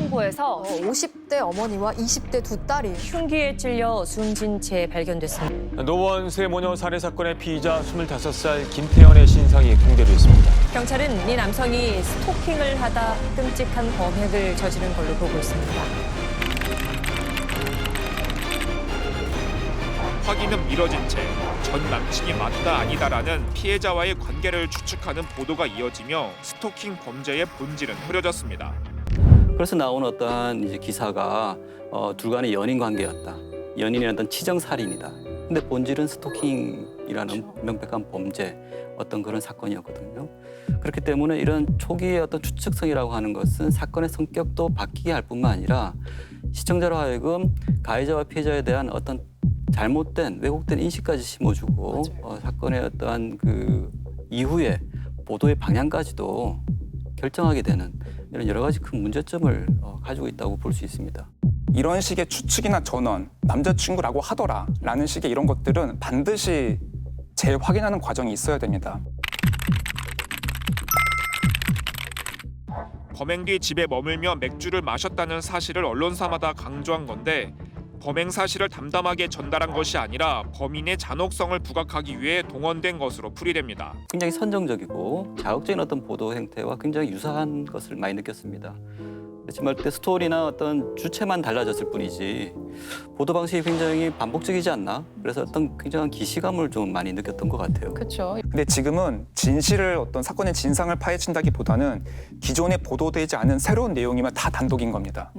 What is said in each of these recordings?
영등포에서 50대 어머니와 20대 두 딸이 흉기에 찔려 숨진 채 발견됐습니다. 노원 세모녀 살해 사건의 피의자 25살 김태현의 신상이 공개됐습니다. 경찰은 이 남성이 스토킹을 하다 끔찍한 범행을 저지른 걸로 보고 있습니다. 확인은 미뤄진 채 전 남친이 맞다 아니다라는 피해자와의 관계를 추측하는 보도가 이어지며 스토킹 범죄의 본질은 흐려졌습니다. 그래서 나온 어떠한 이제 기사가 둘 간의 연인 관계였다. 연인의 어떤 치정 살인이다. 근데 본질은 스토킹이라는 명백한 범죄, 어떤 그런 사건이었거든요. 그렇기 때문에 이런 초기의 어떤 추측성이라고 하는 것은 사건의 성격도 바뀌게 할 뿐만 아니라 시청자로 하여금 가해자와 피해자에 대한 어떤 잘못된 왜곡된 인식까지 심어주고 사건의 어떠한 그 이후에 보도의 방향까지도 결정하게 되는 이런 여러 가지 큰 문제점을 가지고 있다고 볼 수 있습니다. 이런 식의 추측이나 전원, 남자친구라고 하더라라는 식의 이런 것들은 반드시 재확인하는 과정이 있어야 됩니다. 범행 뒤 집에 머물며 맥주를 마셨다는 사실을 언론사마다 강조한 건데 범행 사실을 담담하게 전달한 것이 아니라 범인의 잔혹성을 부각하기 위해 동원된 것으로 풀이됩니다. 굉장히 선정적이고 자극적인 어떤 보도 행태와 굉장히 유사한 것을 많이 느꼈습니다. 그렇지만 그때 스토리나 어떤 주체만 달라졌을 뿐이지 보도 방식이 굉장히 반복적이지 않나? 그래서 어떤 굉장한 기시감을 좀 많이 느꼈던 것 같아요. 그렇죠. 근데 지금은 진실을 어떤 사건의 진상을 파헤친다기보다는 기존에 보도되지 않은 새로운 내용이면 다 단독인 겁니다.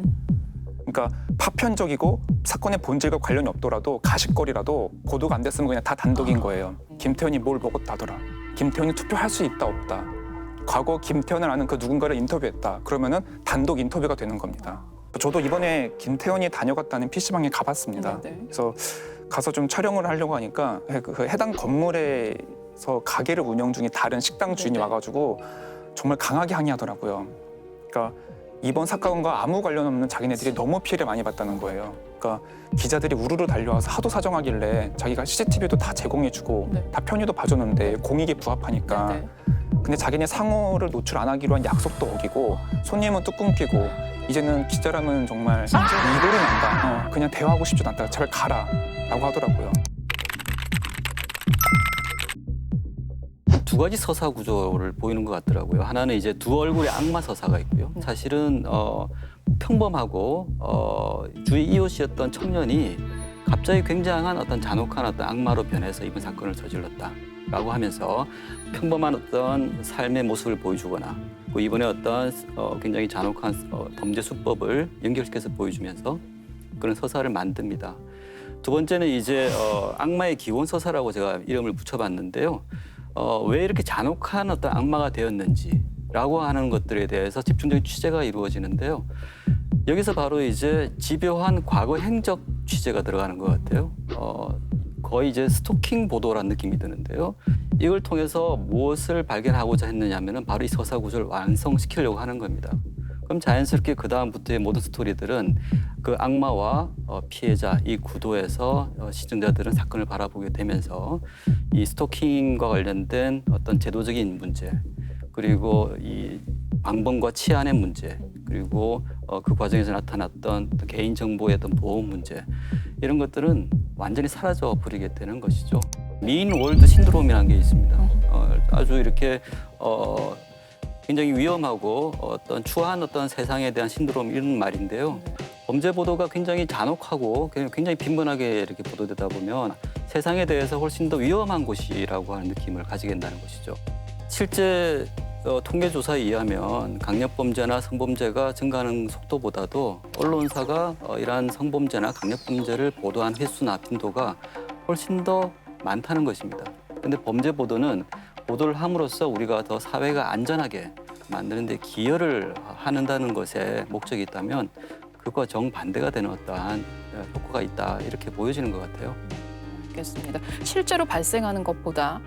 그러니까 파편적이고 사건의 본질과 관련이 없더라도 가십거리라도 보도가 안 됐으면 그냥 다 단독인 거예요. 김태현이 뭘 먹었다더라. 김태현이 투표할 수 있다 없다. 과거 김태현을 아는 그 누군가를 인터뷰했다. 그러면은 단독 인터뷰가 되는 겁니다. 저도 이번에 김태현이 다녀갔다는 PC방에 가봤습니다. 그래서 가서 좀 촬영을 하려고 하니까 그 해당 건물에서 가게를 운영 중인 다른 식당 주인이 와가지고 정말 강하게 항의하더라고요. 그러니까 이번 사건과 아무 관련 없는 자기네들이 너무 피해를 많이 봤다는 거예요. 그러니까 기자들이 우르르 달려와서 하도 사정하길래 자기가 CCTV도 다 제공해주고 다 편의도 봐줬는데 공익에 부합하니까 근데 자기네 상호를 노출 안 하기로 한 약속도 어기고 손님은 뚝 끊기고 이제는 기자라면 정말 이골이 난다. 그냥 대화하고 싶지도 않다. 제발 가라 라고 하더라고요. 두 가지 서사 구조를 보이는 것 같더라고요. 하나는 이제 두 얼굴의 악마 서사가 있고요. 사실은 평범하고 주의 이웃이었던 청년이 갑자기 굉장한 어떤 잔혹한 어떤 악마로 변해서 이번 사건을 저질렀다라고 하면서 평범한 어떤 삶의 모습을 보여주거나 그 이번에 어떤 굉장히 잔혹한 범죄 수법을 연결시켜서 보여주면서 그런 서사를 만듭니다. 두 번째는 이제 악마의 기원 서사라고 제가 이름을 붙여봤는데요. 왜 이렇게 잔혹한 어떤 악마가 되었는지라고 하는 것들에 대해서 집중적인 취재가 이루어지는데요. 여기서 바로 이제 집요한 과거 행적 취재가 들어가는 것 같아요. 거의 이제 스토킹 보도라는 느낌이 드는데요. 이걸 통해서 무엇을 발견하고자 했느냐면은 바로 이 서사 구조를 완성시키려고 하는 겁니다. 그럼 자연스럽게 그 다음부터의 모든 스토리들은 그 악마와 피해자 이 구도에서 시청자들은 사건을 바라보게 되면서 이 스토킹과 관련된 어떤 제도적인 문제 그리고 이 방범과 치안의 문제 그리고 그 과정에서 나타났던 개인 정보의 어떤 보호 문제 이런 것들은 완전히 사라져 버리게 되는 것이죠. 민 월드 신드롬이라는 게 있습니다. 아주 이렇게 굉장히 위험하고 어떤 추한 어떤 세상에 대한 신드롬 이런 말인데요. 범죄 보도가 굉장히 잔혹하고 굉장히 빈번하게 이렇게 보도되다 보면 세상에 대해서 훨씬 더 위험한 곳이라고 하는 느낌을 가지게 된다는 것이죠. 실제 통계 조사에 의하면 강력범죄나 성범죄가 증가하는 속도보다도 언론사가 이러한 성범죄나 강력범죄를 보도한 횟수나 빈도가 훨씬 더 많다는 것입니다. 그런데 범죄 보도는 보도를 함으로써 우리가 더 사회가 안전하게 만드는 데 기여를 한다는 것에 목적이 있다면 그것과 정반대가 되는 어떠한 효과가 있다 이렇게 보여지는 것 같아요. 알겠습니다. 실제로 발생하는 것보다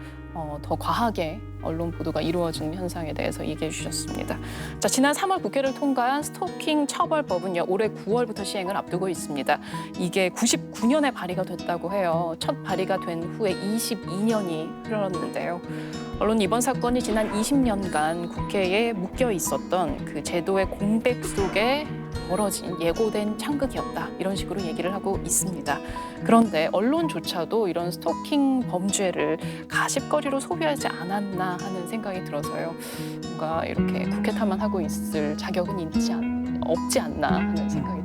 더 과하게 언론 보도가 이루어지는 현상에 대해서 얘기해 주셨습니다. 자, 지난 3월 국회를 통과한 스토킹 처벌법은요, 올해 9월부터 시행을 앞두고 있습니다. 이게 99년에 발의가 됐다고 해요. 첫 발의가 된 후에 22년이 흘렀는데요. 언론 이번 사건이 지난 20년간 국회에 묶여 있었던 그 제도의 공백 속에 벌어진 예고된 창극이었다. 이런 식으로 얘기를 하고 있습니다. 그런데 언론조차도 이런 스토킹 범죄를 가십거리로 소비하지 않았나 하는 생각이 들어서요. 뭔가 이렇게 국회 탐안하고 있을 자격은 없지 않나 하는 생각이